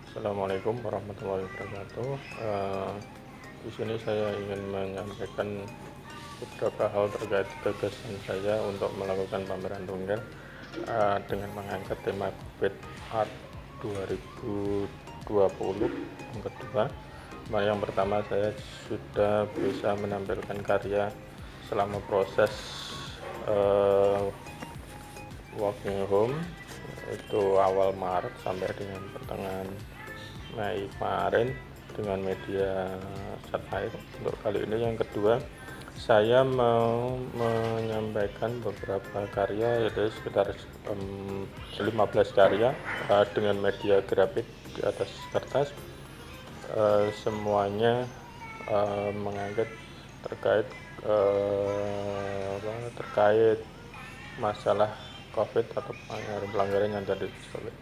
Assalamualaikum warahmatullahi wabarakatuh. Di sini saya ingin menyampaikan beberapa hal terkait gagasan saya untuk melakukan pameran tunggal dengan mengangkat tema COVID Art 2020 yang kedua. Yang pertama, saya sudah bisa menampilkan karya selama proses working home, itu awal Maret sampai dengan pertengahan Mei kemarin dengan media satelit. Untuk kali ini yang kedua, saya mau menyampaikan beberapa karya, yaitu sekitar 15 karya dengan media grafik di atas kertas. Semuanya mengangkat terkait masalah COVID atau pelanggaran yang tadi disebut.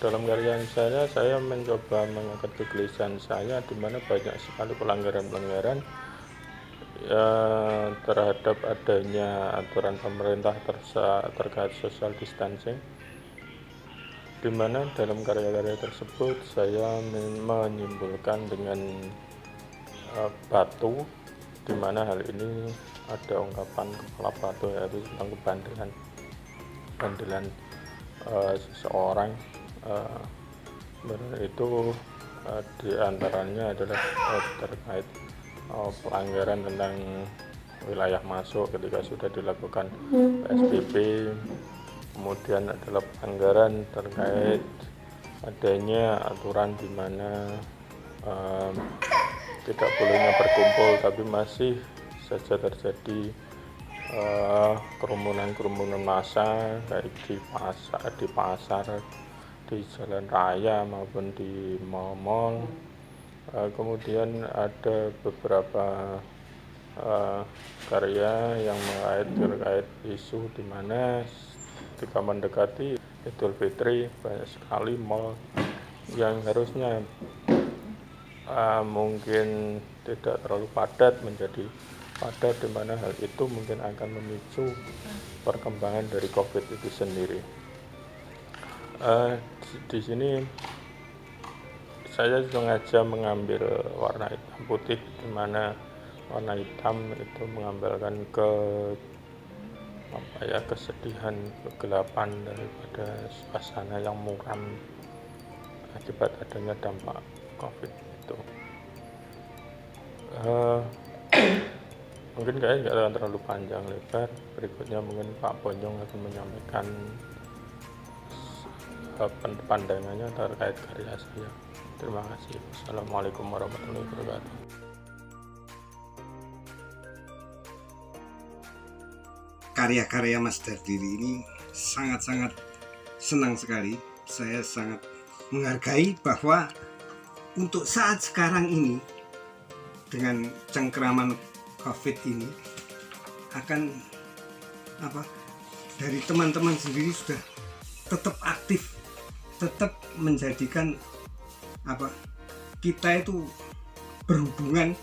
Dalam karya saya mencoba mengangkat kegelisahan saya, di mana banyak sekali pelanggaran terhadap adanya aturan pemerintah terkait social distancing, di mana dalam karya-karya tersebut saya menyimpulkan dengan batu, di mana hal ini ada ungkapan kepala batu, yaitu tentang kebandelan seseorang. Itu diantaranya adalah terkait pelanggaran tentang wilayah masuk ketika sudah dilakukan PSBB. Kemudian adalah pelanggaran terkait adanya aturan di mana tidak bolehnya berkumpul, tapi masih saja terjadi kerumunan massa, baik di pasar, di jalan raya maupun di mal-mal. Kemudian ada beberapa karya yang terkait isu, di mana ketika mendekati Idul Fitri banyak sekali mal yang harusnya mungkin tidak terlalu padat menjadi padat, di mana hal itu mungkin akan memicu perkembangan dari COVID itu sendiri. Di sini saya sengaja mengambil warna hitam putih, di mana warna hitam itu mengambilkan kesedihan, kegelapan daripada suasana yang muram akibat adanya dampak COVID itu. Mungkin nggak akan terlalu panjang lebar. Berikutnya mungkin Pak Bonyong akan menyampaikan pandangannya terkait karya saya. Terima kasih. Assalamualaikum warahmatullahi wabarakatuh. Karya-karya Mas Dardiri ini sangat-sangat senang sekali. Saya sangat menghargai bahwa untuk saat sekarang ini, dengan cengkeraman COVID ini, akan dari teman-teman sendiri sudah tetap aktif, tetap menjadikan kita itu berhubungan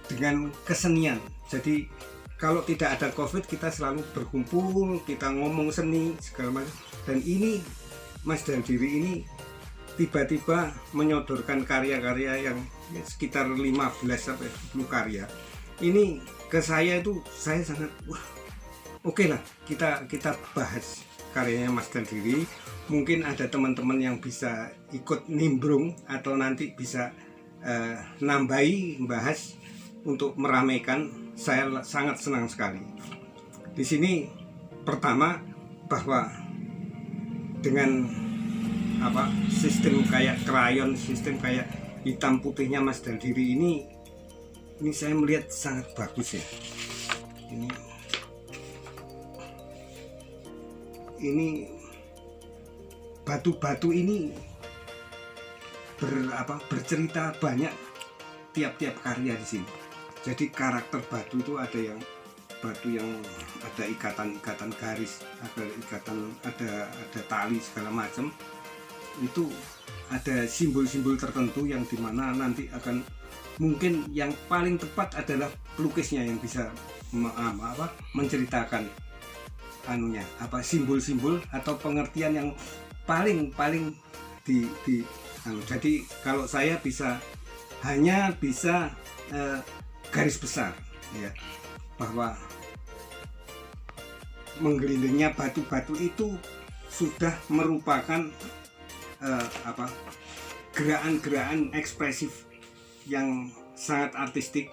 dengan kesenian. Jadi kalau tidak ada COVID, kita selalu berkumpul, kita ngomong seni segala macam. Dan ini Mas Dardiri ini tiba-tiba menyodorkan karya-karya yang sekitar 15-20 karya. Ini ke saya itu, saya sangat oke lah, kita bahas karyanya Mas Dardiri. Mungkin ada teman-teman yang bisa ikut nimbrung atau nanti bisa nambahi bahas untuk meramaikan. Saya sangat senang sekali. Di sini pertama, bahwa dengan sistem kayak krayon, sistem kayak hitam putihnya Mas Dardiri ini saya melihat sangat bagus ya. Ini batu-batu ini bercerita banyak tiap-tiap karya di sini. Jadi karakter batu itu ada yang batu yang ada ikatan garis, ada tali segala macam. Itu ada simbol-simbol tertentu yang dimana nanti akan, mungkin yang paling tepat adalah pelukisnya yang bisa menceritakan simbol-simbol atau pengertian yang paling jadi kalau saya hanya bisa garis besar ya, bahwa menggelindingnya batu-batu itu sudah merupakan gerakan-gerakan ekspresif yang sangat artistik.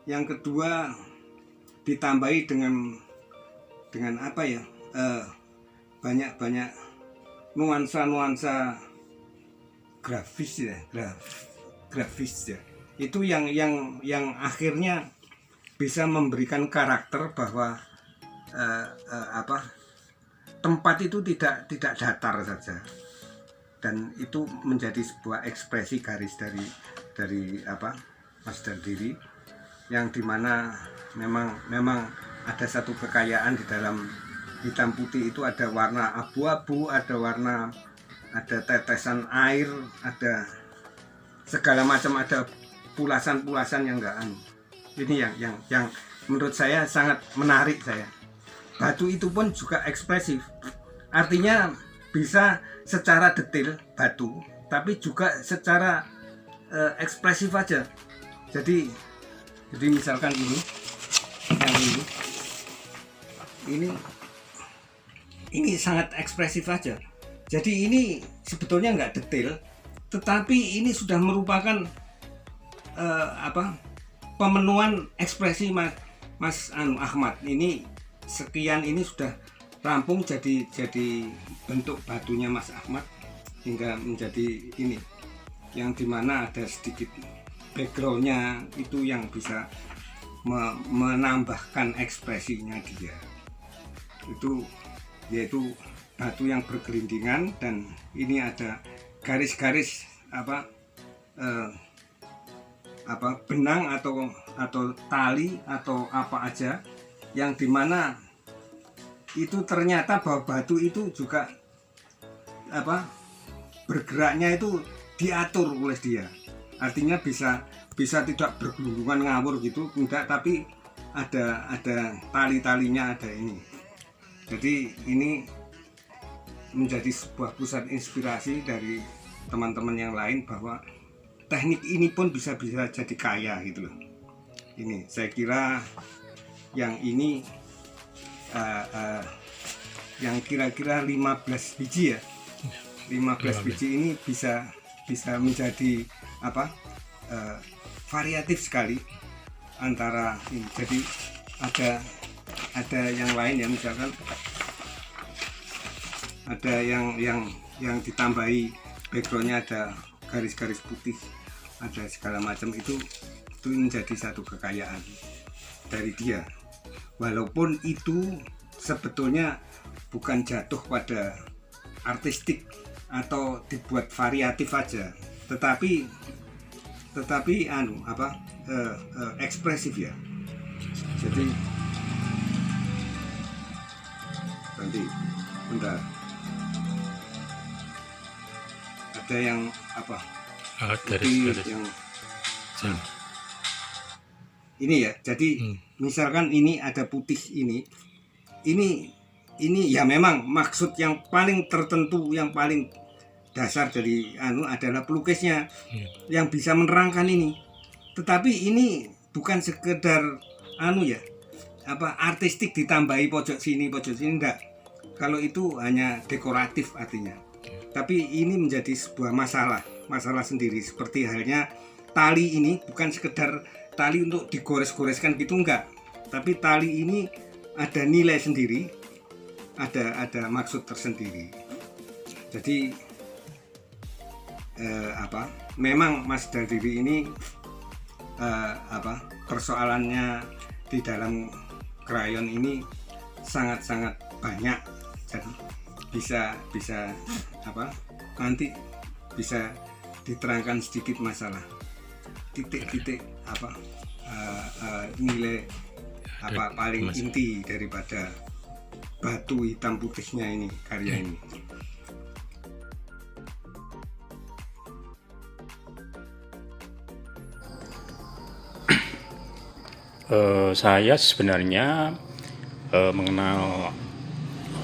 Yang kedua ditambahi dengan banyak nuansa grafis ya. Itu yang akhirnya bisa memberikan karakter bahwa tempat itu tidak datar saja, dan itu menjadi sebuah ekspresi garis dari Mas Dardiri, yang dimana memang ada satu kekayaan di dalam hitam putih itu. Ada warna abu-abu, ada tetesan air, ada segala macam, ada pulasan-pulasan yang enggak ini yang menurut saya sangat menarik saya. Batu itu pun juga ekspresif, artinya bisa secara detail batu, tapi juga secara ekspresif aja. Jadi misalkan ini sangat ekspresif aja. Jadi ini sebetulnya nggak detail, tetapi ini sudah merupakan pemenuhan ekspresi Mas Ahmad. Ini sekian, ini sudah rampung jadi bentuk batunya Mas Ahmad hingga menjadi ini, yang dimana ada sedikit backgroundnya itu yang bisa menambahkan ekspresinya dia. Itu yaitu batu yang bergelindingan, dan ini ada garis-garis benang atau tali atau apa aja, yang dimana itu ternyata bahwa batu itu juga bergeraknya itu diatur oleh dia. Artinya bisa tidak bergelundungan ngawur gitu, enggak, tapi ada tali-talinya, ada ini. Jadi ini menjadi sebuah pusat inspirasi dari teman-teman yang lain, bahwa teknik ini pun bisa jadi kaya gitu loh. Ini saya kira yang ini yang kira-kira 15 biji ya, 15 biji ini bisa menjadi variatif sekali antara ini. Jadi ada yang lain ya, misalkan ada yang ditambahi backgroundnya, ada garis-garis putih, ada segala macam, itu menjadi satu kekayaan dari dia. Walaupun itu sebetulnya bukan jatuh pada artistik atau dibuat variatif aja, tetapi ekspresif ya. Jadi nanti bentar, ada yang garis-garis yang ini ya. Jadi misalkan ini ada putih, ini ya memang maksud yang paling tertentu, yang paling dasar dari adalah pelukisnya yang bisa menerangkan ini. Tetapi ini bukan sekedar artistik ditambahi pojok sini enggak. Kalau itu hanya dekoratif artinya. Tapi ini menjadi sebuah masalah sendiri, seperti halnya tali ini bukan sekedar tali untuk digores-goreskan gitu, enggak. Tapi tali ini ada nilai sendiri, ada maksud tersendiri. Jadi memang Mas Dardiri ini persoalannya di dalam krayon ini sangat-sangat banyak. Jadi bisa nanti bisa diterangkan sedikit masalah titik-titik nilai paling inti daripada batu hitam putihnya ini, karya ini. Saya sebenarnya mengenal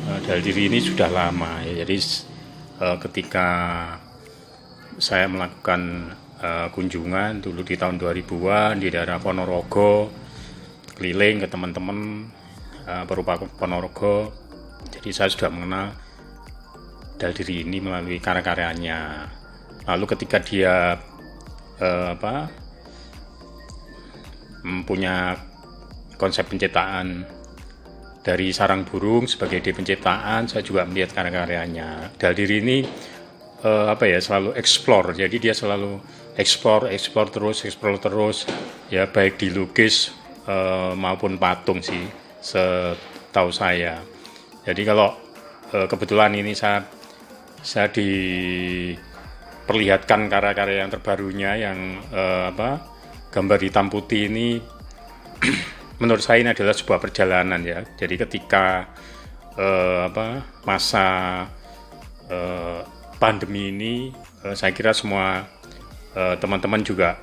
Dardiri ini sudah lama ya. Jadi ketika saya melakukan kunjungan dulu di tahun 2000-an di daerah Ponorogo, keliling ke teman-teman berupa Ponorogo. Jadi saya sudah mengenal Daldiri ini melalui karya-karyanya. Lalu ketika dia mempunyai konsep penciptaan dari sarang burung sebagai ide penciptaan, saya juga melihat karya-karyanya. Daldiri ini selalu explore. Jadi dia selalu explore terus ya, baik dilukis maupun patung sih setahu saya. Jadi kalau kebetulan ini saya diperlihatkan karya-karya yang terbarunya yang gambar hitam putih ini menurut saya ini adalah sebuah perjalanan ya. Jadi ketika masa pandemi ini, saya kira semua teman-teman juga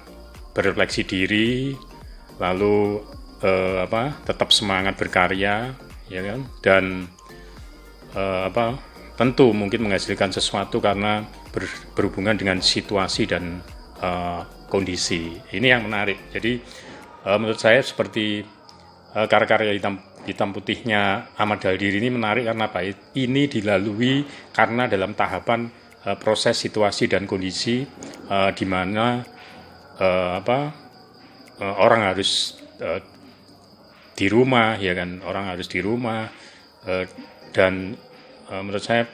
berefleksi diri, lalu tetap semangat berkarya, ya kan? Dan tentu mungkin menghasilkan sesuatu karena berhubungan dengan situasi dan kondisi. Ini yang menarik. Jadi menurut saya seperti karya-karya hitam putihnya Ahmad Daldiri ini menarik karena apa? Ini dilalui karena dalam tahapan proses situasi dan kondisi di mana orang harus di rumah, ya kan? Orang harus di rumah dan menurut saya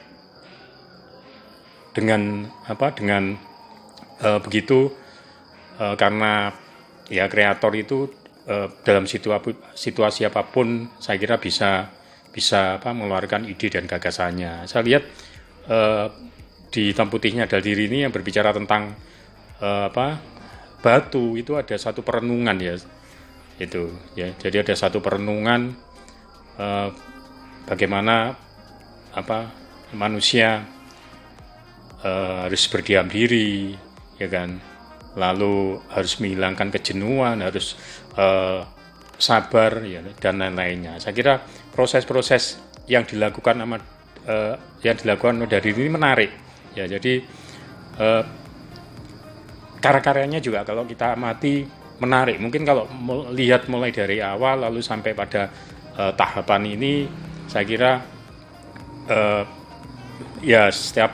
dengan begitu karena ya kreator itu dalam situasi apapun saya kira bisa mengeluarkan ide dan gagasannya. Saya lihat di hitam putihnya Daldiri ini yang berbicara tentang batu itu ada satu perenungan ya, itu ya. Jadi ada satu perenungan bagaimana manusia harus berdiam diri, ya kan, lalu harus menghilangkan kejenuhan, harus sabar, ya, dan lain-lainnya. Saya kira proses-proses yang dilakukan oleh Daldiri ini menarik, ya. Jadi karya-karyanya juga kalau kita amati menarik. Mungkin kalau lihat mulai dari awal lalu sampai pada tahapan ini, saya kira ya setiap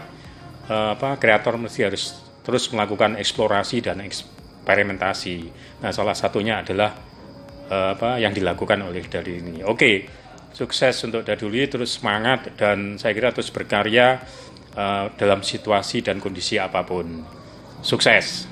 kreator mesti harus terus melakukan eksplorasi dan eksperimentasi. Nah, salah satunya adalah yang dilakukan oleh Daldiri ini. Oke, sukses untuk Daldiri, terus semangat, dan saya kira terus berkarya dalam situasi dan kondisi apapun. Sukses.